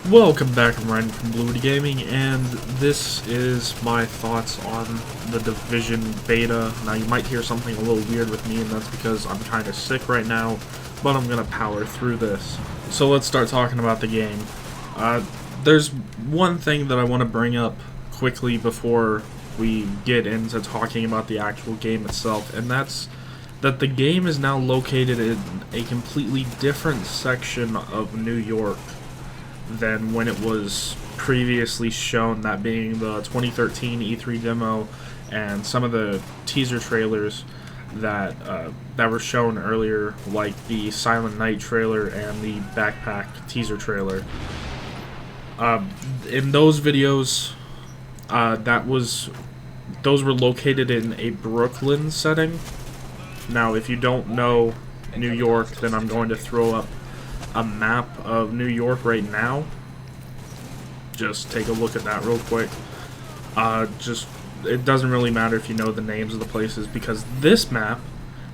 Welcome back, I'm Ryan from Bluey Gaming, and this is my thoughts on the Division beta. Now you might hear something a little weird with me, and that's because I'm kind of sick right now, but I'm going to power through this. So let's start talking about the game. There's one thing that I want to bring up quickly before we get into talking about the actual game itself, and that's that the game is now located in a completely different section of New York than when it was previously shown, that being the 2013 E3 demo and some of the teaser trailers that were shown earlier, like the Silent Night trailer and the Backpack teaser trailer. In those videos, those were located in a Brooklyn setting. Now, if you don't know New York, then I'm going to throw up a map of New York right now. Just take a look at that real quick. It doesn't really matter if you know the names of the places, because this map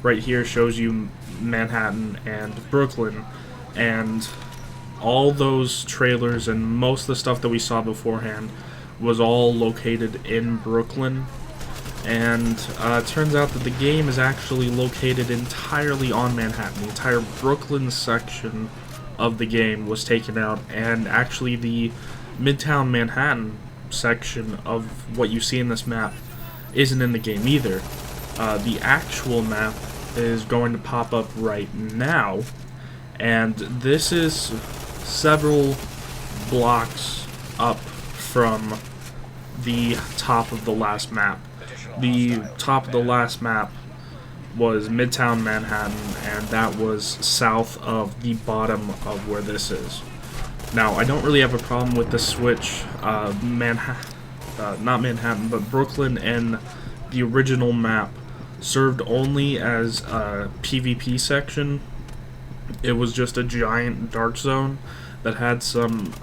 right here shows you Manhattan and Brooklyn, and all those trailers and most of the stuff that we saw beforehand was all located in Brooklyn. And it turns out that the game is actually located entirely on Manhattan. The entire Brooklyn section of the game was taken out, and actually the Midtown Manhattan section of what you see in this map isn't in the game either. The actual map is going to pop up right now, and this is several blocks up from the top of the last map. The top of the last map was Midtown Manhattan, and that was south of the bottom of where this is. Now, I don't really have a problem with the switch. Not Manhattan, but Brooklyn and the original map served only as a PvP section. It was just a giant dark zone that had some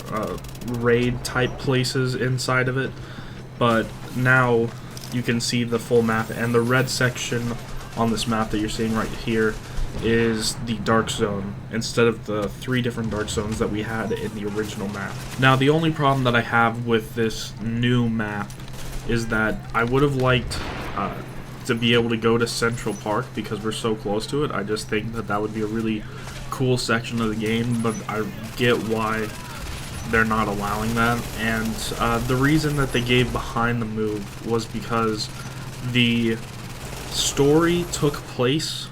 raid type places inside of it, but now you can see the full map, and the red section on this map that you're seeing right here is the dark zone, instead of the 3 different dark zones that we had in the original map. Now, the only problem that I have with this new map is that I would have liked to be able to go to Central Park, because we're so close to it. I just think that that would be a really cool section of the game, but I get why they're not allowing that. And the reason that they gave behind the move was because the story took place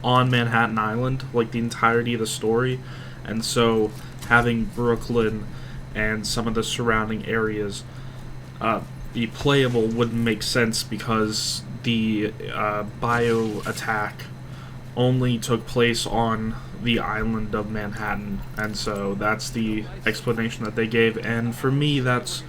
on Manhattan Island, like the entirety of the story, and so having Brooklyn and some of the surrounding areas be playable wouldn't make sense, because the bio attack only took place on the island of Manhattan, and so that's the explanation that they gave, and for me that's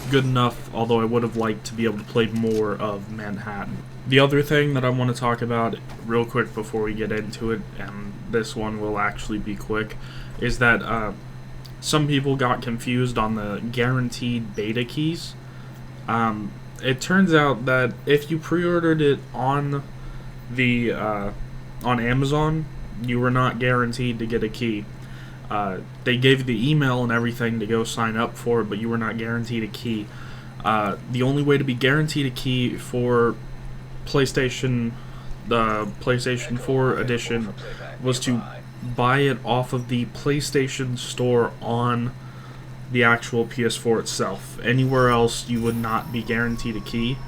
good enough, although I would have liked to be able to play more of Manhattan. The other thing that I want to talk about real quick before we get into it, and this one will actually be quick, is that some people got confused on the guaranteed beta keys. It turns out that if you pre-ordered it on the on Amazon, you were not guaranteed to get a key. They gave you the email and everything to go sign up for it, but you were not guaranteed a key. The only way to be guaranteed a key for the PlayStation 4 edition was to buy it off of the PlayStation Store on the actual PS4 itself. Anywhere else, you would not be guaranteed a key.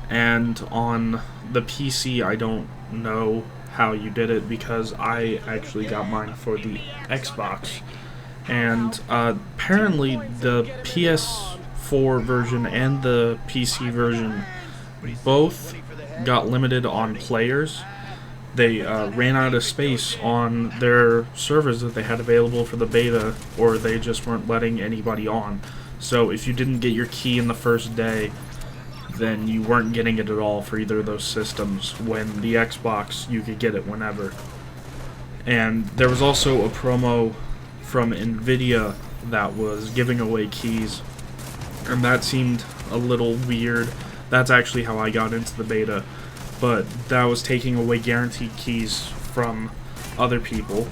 And on the PC, I don't know how you did it, because I actually got mine for the Xbox. And apparently the PS4 version and the PC version both got limited on players. They ran out of space on their servers that they had available for the beta, or they just weren't letting anybody on. So if you didn't get your key in the first day, then you weren't getting it at all for either of those systems. When the Xbox, you could get it whenever. And there was also a promo from Nvidia that was giving away keys, and that seemed a little weird, That's actually how I got into the beta, but that was taking away guaranteed keys from other people,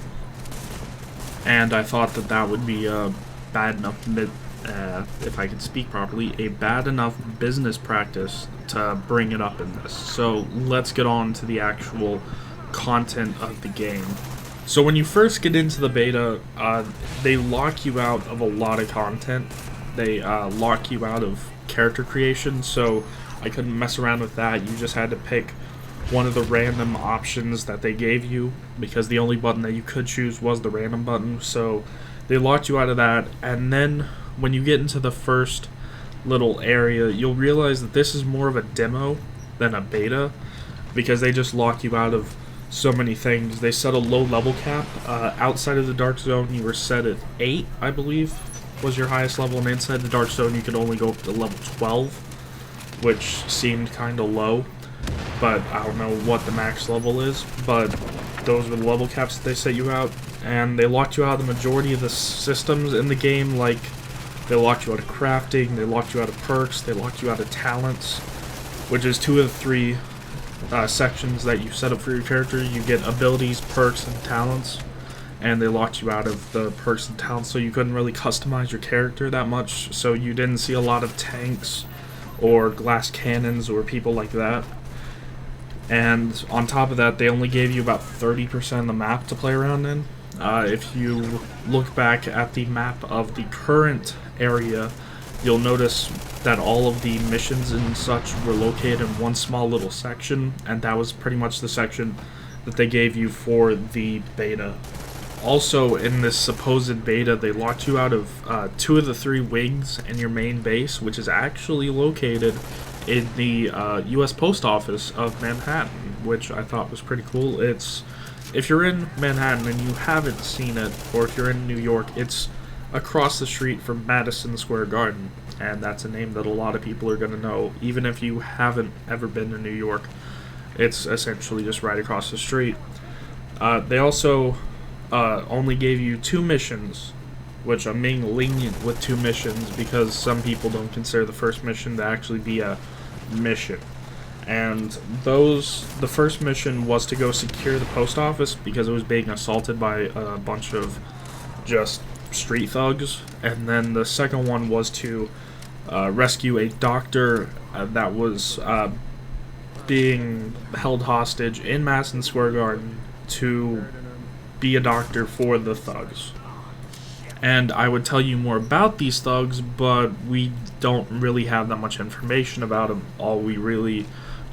and I thought that that would be bad enough, if I could speak properly, a bad enough business practice to bring it up in this. So let's get on to the actual content of the game. So when you first get into the beta, they lock you out of a lot of content. They lock you out of character creation, so I couldn't mess around with that. You just had to pick one of the random options that they gave you, because the only button that you could choose was the random button. So they locked you out of that, and then when you get into the first little area, you'll realize that this is more of a demo than a beta, because they just lock you out of so many things. They set a low level cap. Outside of the Dark Zone, you were set at 8, I believe, was your highest level, and inside the Dark Zone, you could only go up to level 12, which seemed kind of low, but I don't know what the max level is, but those were the level caps that they set you out, and they locked you out of the majority of the systems in the game. Like, they locked you out of crafting, they locked you out of perks, they locked you out of talents, which is 2 of the 3 sections that you set up for your character. You get abilities, perks, and talents, and they locked you out of the perks and talents, so you couldn't really customize your character that much, so you didn't see a lot of tanks or glass cannons or people like that. And on top of that, they only gave you about 30% of the map to play around in. If you look back at the map of the current area, you'll notice that all of the missions and such were located in one small little section, and that was pretty much the section that they gave you for the beta. Also, in this supposed beta, they locked you out of 2 of the 3 wings in your main base, which is actually located in the U.S. Post Office of Manhattan, which I thought was pretty cool. If you're in Manhattan and you haven't seen it, or if you're in New York, it's across the street from Madison Square Garden, and that's a name that a lot of people are going to know, even if you haven't ever been to New York. It's essentially just right across the street. They also only gave you 2 missions, which I'm being lenient with 2 missions because some people don't consider the first mission to actually be a mission. And the first mission was to go secure the post office because it was being assaulted by a bunch of just street thugs. And then the second one was to rescue a doctor that was being held hostage in Madison Square Garden to be a doctor for the thugs. And I would tell you more about these thugs, but we don't really have that much information about them. All we really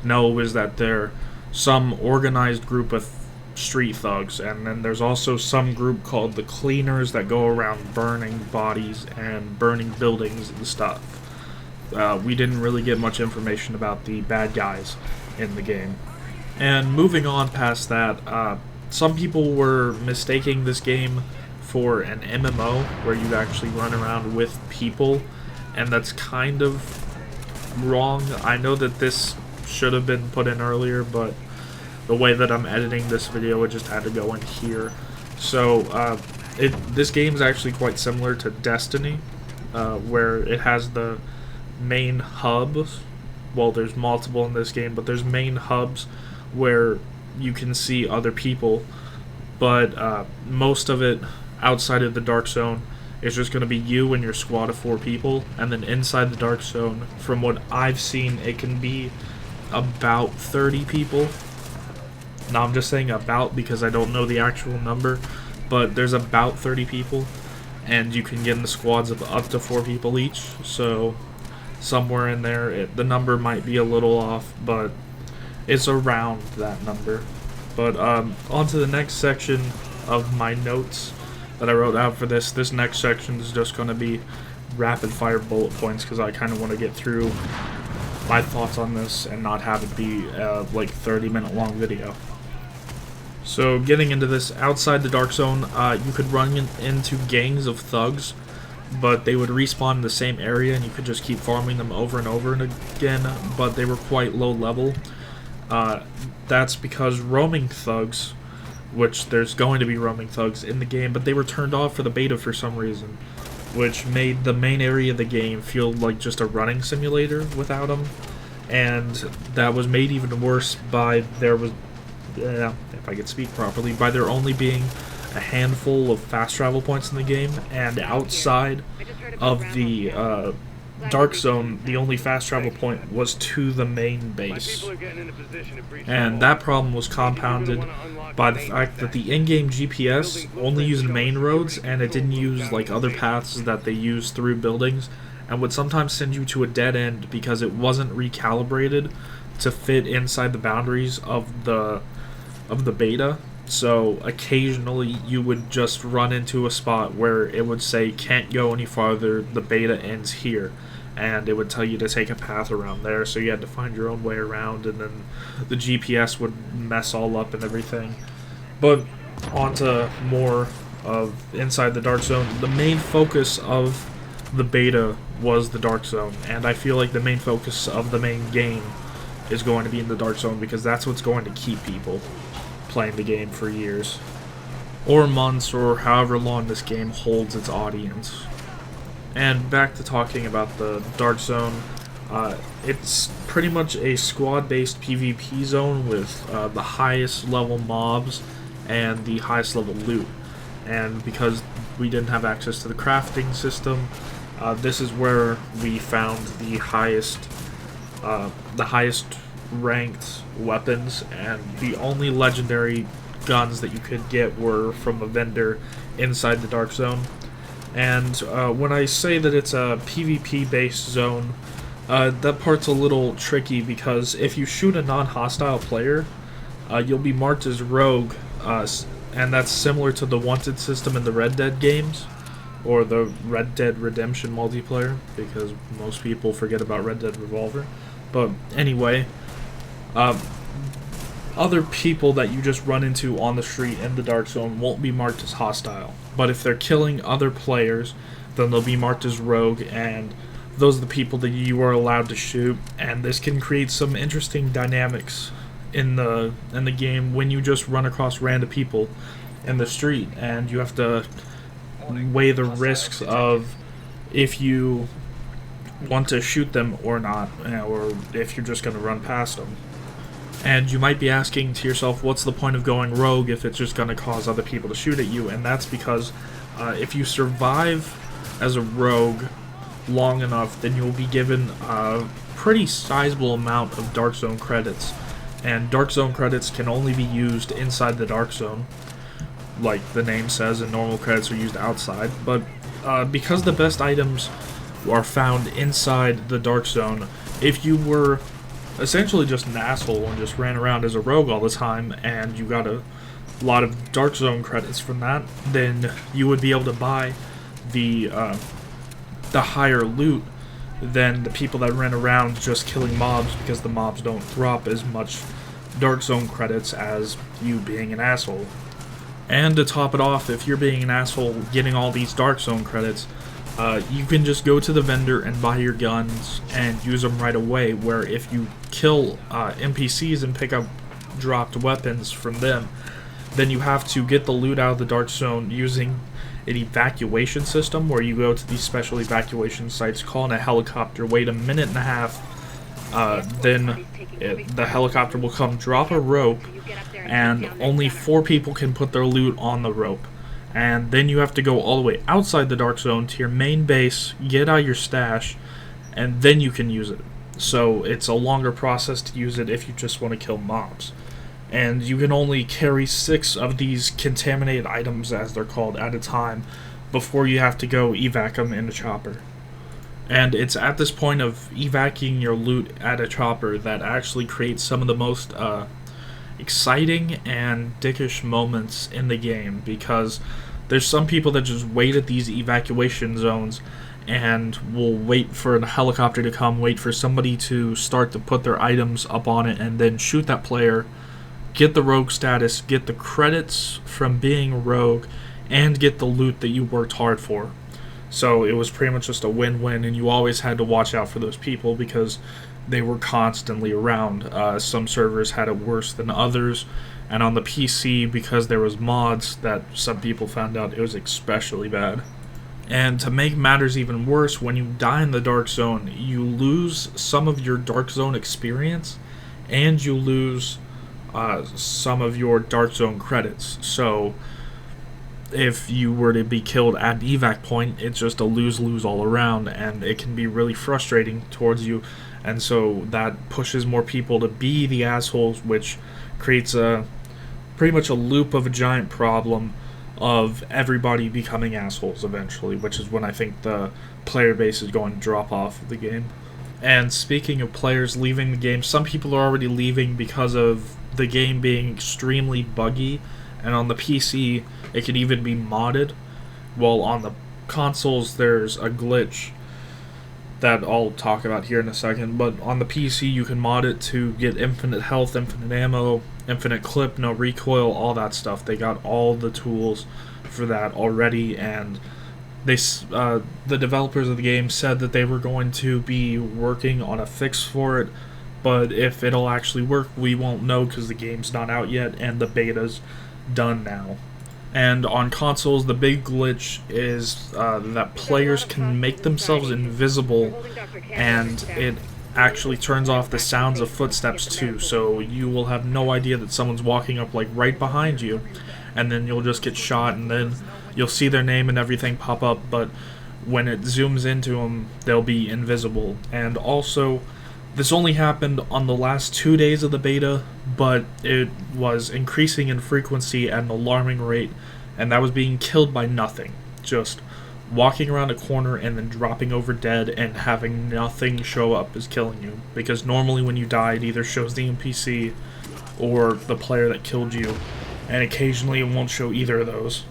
know is that they're some organized group of street thugs, and then there's also some group called the Cleaners that go around burning bodies and burning buildings and stuff. We didn't really get much information about the bad guys in the game. And moving on past that, some people were mistaking this game for an MMO where you actually run around with people, and that's kind of wrong. I know that this should have been put in earlier, but the way that I'm editing this video, it just had to go in here. So this game is actually quite similar to Destiny, where it has the main hubs. Well, there's multiple in this game, but there's main hubs where you can see other people, but most of it outside of the Dark Zone is just going to be you and your squad of 4 people, and then inside the Dark Zone, from what I've seen, it can be about 30 people. Now I'm just saying about because I don't know the actual number, but there's about 30 people, and you can get in the squads of up to 4 people each, so somewhere in there, the number might be a little off, but it's around that number. But on to the next section of my notes that I wrote out for this. This next section is just going to be rapid fire bullet points because I kind of want to get through my thoughts on this and not have it be like 30-minute long video. So getting into this, outside the Dark Zone, you could run into gangs of thugs, but they would respawn in the same area and you could just keep farming them over and over and again, but they were quite low level. That's because roaming thugs, which there's going to be roaming thugs in the game, but they were turned off for the beta for some reason, which made the main area of the game feel like just a running simulator without them. and that was made even worse by if I could speak properly, by there only being a handful of fast travel points in the game, and outside of the Dark Zone, the only fast travel point was to the main base. And that problem was compounded by the fact that the in-game GPS only used main roads, and it didn't use like other paths that they use through buildings, and would sometimes send you to a dead end because it wasn't recalibrated to fit inside the boundaries of the beta. So occasionally you would just run into a spot where it would say can't go any farther, the beta ends here, and it would tell you to take a path around there, so you had to find your own way around, and then the GPS would mess all up and everything. But onto more of inside the Dark Zone. The main focus of the beta was the Dark Zone, and I feel like the main focus of the main game is going to be in the Dark Zone because that's what's going to keep people playing the game for years or months or however long this game holds its audience. And back to talking about the Dark Zone, it's pretty much a squad-based PvP zone with the highest level mobs and the highest level loot. And because we didn't have access to the crafting system, this is where we found the highest ranked weapons, and the only legendary guns that you could get were from a vendor inside the Dark Zone. And when I say that it's a PvP based zone, that part's a little tricky because if you shoot a non-hostile player, you'll be marked as rogue, and that's similar to the wanted system in the Red Dead games, or the Red Dead Redemption multiplayer, because most people forget about Red Dead Revolver. But anyway, other people that you just run into on the street in the Dark Zone won't be marked as hostile. But if they're killing other players, then they'll be marked as rogue, and those are the people that you are allowed to shoot. And this can create some interesting dynamics in the game when you just run across random people in the street, and you have to weigh the risks of if you want to shoot them or not, or if you're just going to run past them. And you might be asking to yourself, what's the point of going rogue if it's just going to cause other people to shoot at you? And that's because if you survive as a rogue long enough, then you'll be given a pretty sizable amount of Dark Zone credits. And Dark Zone credits can only be used inside the Dark Zone, like the name says, and normal credits are used outside. But because the best items are found inside the Dark Zone, if you were essentially just an asshole and just ran around as a rogue all the time and you got a lot of Dark Zone credits from that, then you would be able to buy the higher loot than the people that ran around just killing mobs, because the mobs don't drop as much Dark Zone credits as you being an asshole. And to top it off, if you're being an asshole getting all these Dark Zone credits, you can just go to the vendor and buy your guns and use them right away, where if you kill NPCs and pick up dropped weapons from them, then you have to get the loot out of the Dark Zone using an evacuation system, where you go to these special evacuation sites, call in a helicopter, wait a minute and a half, then the helicopter will come, drop a rope, and only 4 people can put their loot on the rope. And then you have to go all the way outside the Dark Zone to your main base, get out your stash, and then you can use it. So it's a longer process to use it if you just want to kill mobs. And you can only carry 6 of these contaminated items, as they're called, at a time before you have to go evac them in a chopper. And it's at this point of evacuating your loot at a chopper that actually creates some of the most exciting and dickish moments in the game, because there's some people that just wait at these evacuation zones and will wait for a helicopter to come, wait for somebody to start to put their items up on it, and then shoot that player, get the rogue status, get the credits from being rogue, and get the loot that you worked hard for. So it was pretty much just a win-win, and you always had to watch out for those people because they were constantly around. Some servers had it worse than others, and on the PC, because there was mods that some people found out, it was especially bad. And to make matters even worse, when you die in the Dark Zone, you lose some of your Dark Zone experience, and you lose some of your Dark Zone credits. So, if you were to be killed at an evac point, it's just a lose-lose all around, and it can be really frustrating towards you. And so that pushes more people to be the assholes, which creates pretty much a loop of a giant problem of everybody becoming assholes eventually, which is when I think the player base is going to drop off of the game. And speaking of players leaving the game, some people are already leaving because of the game being extremely buggy, and on the PC it can even be modded, while on the consoles there's a glitch that I'll talk about here in a second. But on the PC you can mod it to get infinite health, infinite ammo, infinite clip, no recoil, all that stuff. They got all the tools for that already, and the developers of the game said that they were going to be working on a fix for it, but if it'll actually work we won't know because the game's not out yet and the beta's done now. And on consoles, the big glitch is that players can make themselves invisible, and it actually turns off the sounds of footsteps too, so you will have no idea that someone's walking up like right behind you, and then you'll just get shot, and then you'll see their name and everything pop up, but when it zooms into them, they'll be invisible. And also, this only happened on the last 2 days of the beta, but it was increasing in frequency at an alarming rate, and that was being killed by nothing. Just walking around a corner and then dropping over dead and having nothing show up is killing you. Because normally when you die, it either shows the NPC or the player that killed you, and occasionally it won't show either of those.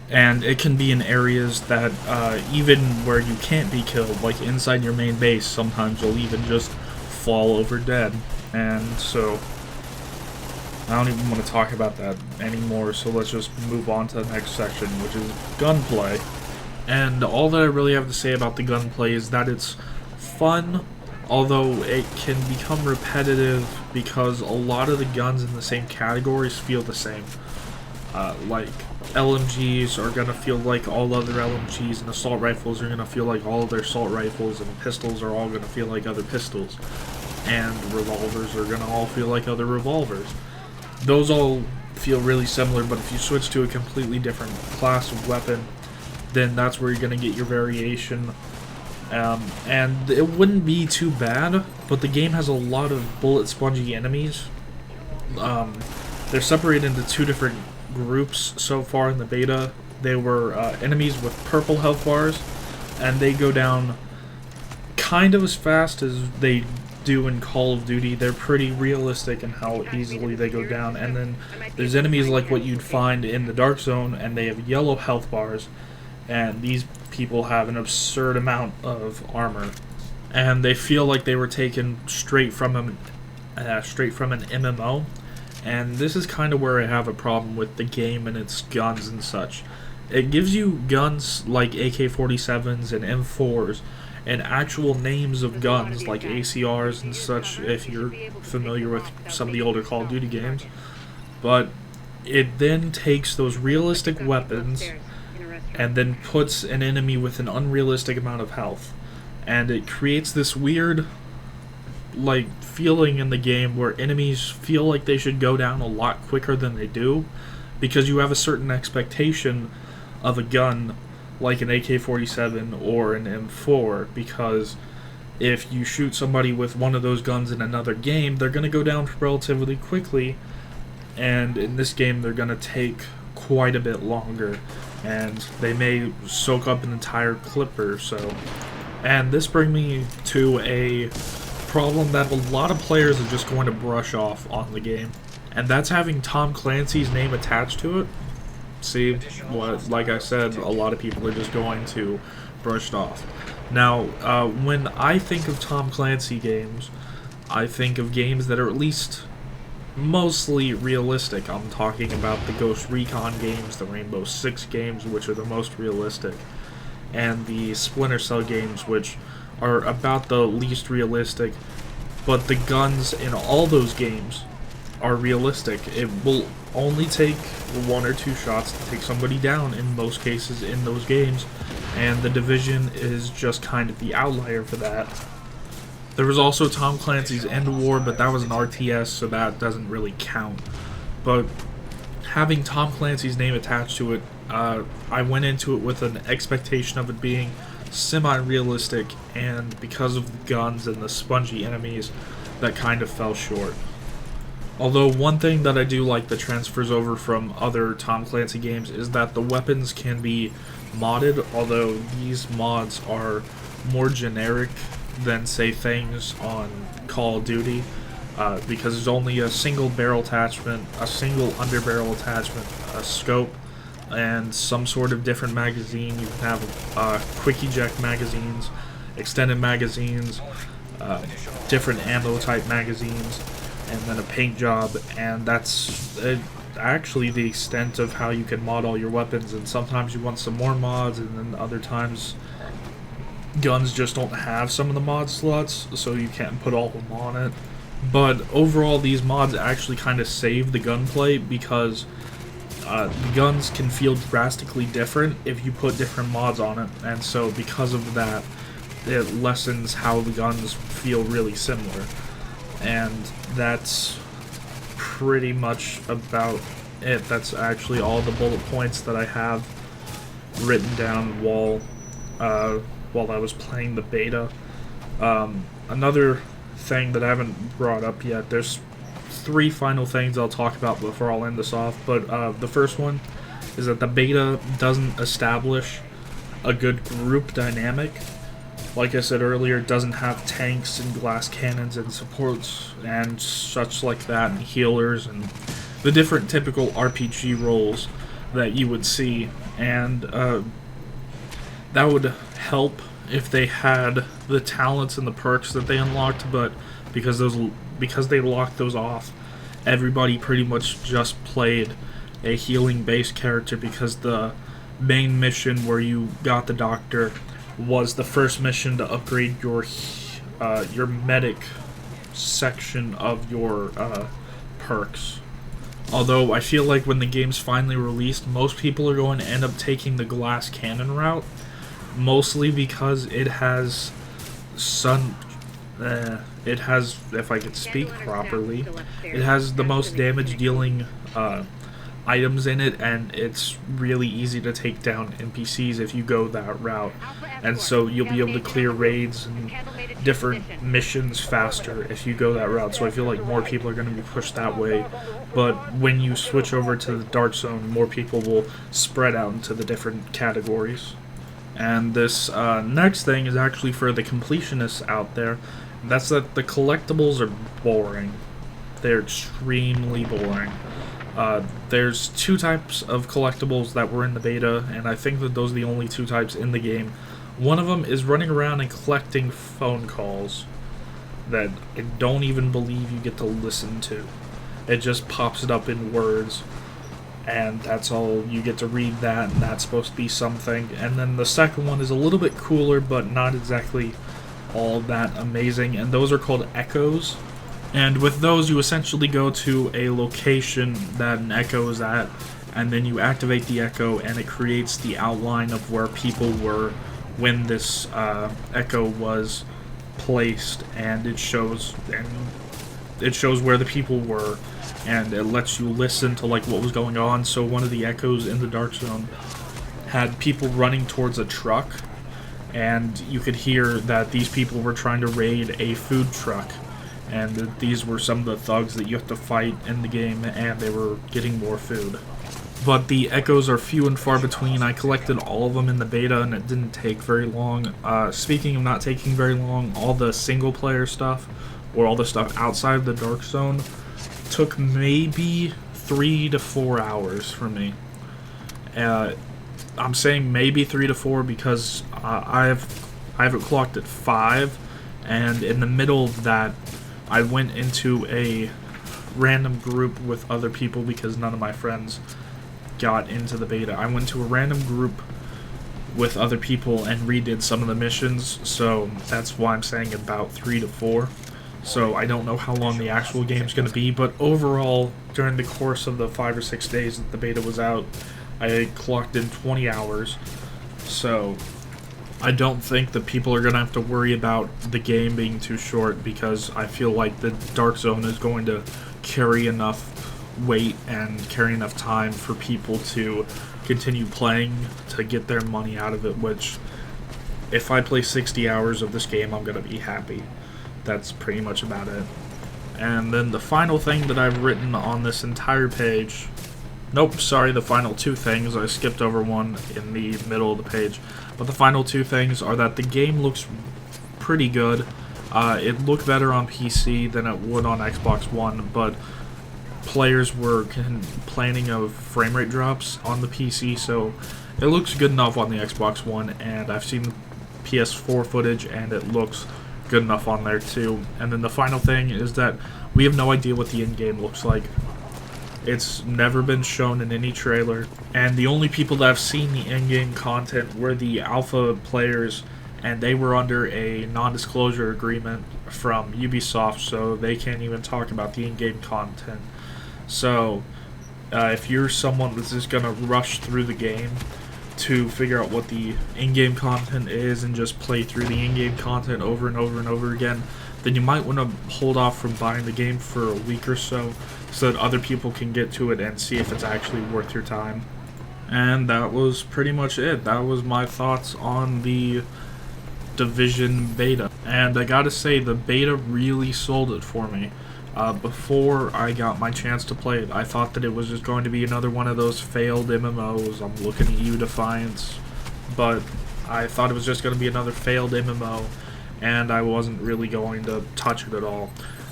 And it can be in areas that even where you can't be killed, like inside your main base, sometimes you'll even just fall over dead. And so I don't even want to talk about that anymore, so let's just move on to the next section, which is gunplay. And all that I really have to say about the gunplay is that it's fun, although it can become repetitive because a lot of the guns in the same categories feel the same. Like LMGs are going to feel like all other LMGs, and assault rifles are going to feel like all other assault rifles, and pistols are all going to feel like other pistols, and revolvers are going to all feel like other revolvers. Those all feel really similar, but if you switch to a completely different class of weapon, then that's where you're going to get your variation. And it wouldn't be too bad, but the game has a lot of bullet spongy enemies. They're separated into two different groups so far in the beta. They were enemies with purple health bars, and they go down kind of as fast as they do in Call of Duty. They're pretty realistic in how easily they go down. And then there's enemies like what you'd find in the Dark Zone, and they have yellow health bars, and these people have an absurd amount of armor, and they feel like they were taken straight from an MMO. And this is kind of where I have a problem with the game and its guns and such. It gives you guns like AK-47s and M4s and actual names of guns like ACRs and such, if you're familiar with some of the older Call of Duty games. But it then takes those realistic weapons and then puts an enemy with an unrealistic amount of health. And it creates this weird feeling in the game where enemies feel like they should go down a lot quicker than they do, because you have a certain expectation of a gun like an AK-47 or an M4, because if you shoot somebody with one of those guns in another game, they're going to go down relatively quickly, and in this game they're going to take quite a bit longer, and they may soak up an entire clip or so. And this brings me to a problem that a lot of players are just going to brush off on the game, and that's having Tom Clancy's name attached to it. See, like I said, a lot of people are just going to brush it off. Now, when I think of Tom Clancy games, I think of games that are at least mostly realistic. I'm talking about the Ghost Recon games, the Rainbow Six games, which are the most realistic, and the Splinter Cell games, which are about the least realistic, but the guns in all those games are realistic. It will only take one or two shots to take somebody down in most cases in those games, and The Division is just kind of the outlier for that. There was also Tom Clancy's End War, but that was an RTS, so that doesn't really count. But having Tom Clancy's name attached to it, I went into it with an expectation of it being semi-realistic, and because of the guns and the spongy enemies, that kind of fell short. Although one thing that I do like that transfers over from other Tom Clancy games is that the weapons can be modded, although these mods are more generic than, say, things on Call of Duty, because there's only a single barrel attachment, a single underbarrel attachment, a scope, and some sort of different magazine. You can have quick eject magazines, extended magazines, different ammo type magazines, and then a paint job, and that's actually the extent of how you can mod all your weapons. And sometimes you want some more mods, and then other times guns just don't have some of the mod slots, so you can't put all of them on it. But overall, these mods actually kind of save the gunplay, because the guns can feel drastically different if you put different mods on it, and so because of that, it lessens how the guns feel really similar. And that's pretty much about it. That's actually all the bullet points that I have written down while I was playing the beta. Another thing that I haven't brought up yet, there's 3 final things I'll talk about before I'll end this off, but the first one is that the beta doesn't establish a good group dynamic. Like I said earlier, it doesn't have tanks and glass cannons and supports and such like that, and healers and the different typical RPG roles that you would see, and that would help if they had the talents and the perks that they unlocked, but because they locked those off, everybody pretty much just played a healing based character, because the main mission where you got the doctor was the first mission to upgrade your medic section of your perks. Although I feel like when the game's finally released, most people are going to end up taking the glass cannon route, mostly because it has if I could speak properly, it has the most damage dealing items in it, and it's really easy to take down NPCs if you go that route, and so you'll be able to clear raids and different missions faster if you go that route. So I feel like more people are going to be pushed that way, but when you switch over to the dark zone, more people will spread out into the different categories. And this next thing is actually for the completionists out there. That's that the collectibles are boring. They're extremely boring. There's 2 types of collectibles that were in the beta, and I think that those are the only 2 types in the game. One of them is running around and collecting phone calls that I don't even believe you get to listen to. It just pops it up in words, and that's all. You get to read that, and that's supposed to be something. And then the second one is a little bit cooler, but not exactly all that amazing, and those are called echoes. And with those, you essentially go to a location that an echo is at, and then you activate the echo, and it creates the outline of where people were when this echo was placed, and it shows where the people were, and it lets you listen to like what was going on. So one of the echoes in the dark zone had people running towards a truck, and you could hear that these people were trying to raid a food truck, and that these were some of the thugs that you have to fight in the game, and they were getting more food. But the echoes are few and far between. I collected all of them in the beta, and it didn't take very long. Speaking of not taking very long, all the single player stuff, or all the stuff outside of the dark zone, took maybe 3 to 4 hours for me. I'm saying maybe 3 to 4 because I have it clocked at 5, and in the middle of that, I went into a random group with other people because none of my friends got into the beta. I went to a random group with other people and redid some of the missions, so that's why I'm saying about 3 to 4. So I don't know how long the actual game's going to be, but overall, during the course of the 5 or 6 days that the beta was out, I clocked in 20 hours. So I don't think that people are going to have to worry about the game being too short, because I feel like the Dark Zone is going to carry enough weight and carry enough time for people to continue playing to get their money out of it, which if I play 60 hours of this game, I'm going to be happy. That's pretty much about it. And then the final thing that I've written on this entire page, nope, sorry, the final two things, I skipped over one in the middle of the page, but the final two things are that the game looks pretty good. It looked better on PC than it would on Xbox One, but players were complaining of frame rate drops on the PC, so it looks good enough on the Xbox One, and I've seen PS4 footage and it looks good enough on there too. And then the final thing is that we have no idea what the in-game looks like. It's never been shown in any trailer, and the only people that have seen the in-game content were the alpha players, and they were under a non-disclosure agreement from Ubisoft, so they can't even talk about the in-game content. So if you're someone that's just going to rush through the game to figure out what the in-game content is and just play through the in-game content over and over and over again, then you might want to hold off from buying the game for a week or so that other people can get to it and see if it's actually worth your time. And that was pretty much it. That was my thoughts on the Division beta. And I gotta say, the beta really sold it for me. Before I got my chance to play it, I thought that it was just going to be another one of those failed MMOs. I'm looking at you, Defiance. But I thought it was just going to be another failed MMO, and I wasn't really going to touch it at all.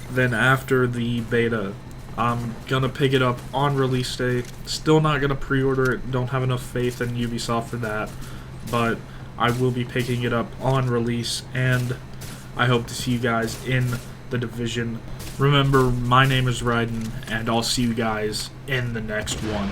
Then after the beta, I'm going to pick it up on release day. Still not going to pre-order it. Don't have enough faith in Ubisoft for that. But I will be picking it up on release, and I hope to see you guys in the Division. Remember, my name is Ryden, and I'll see you guys in the next one.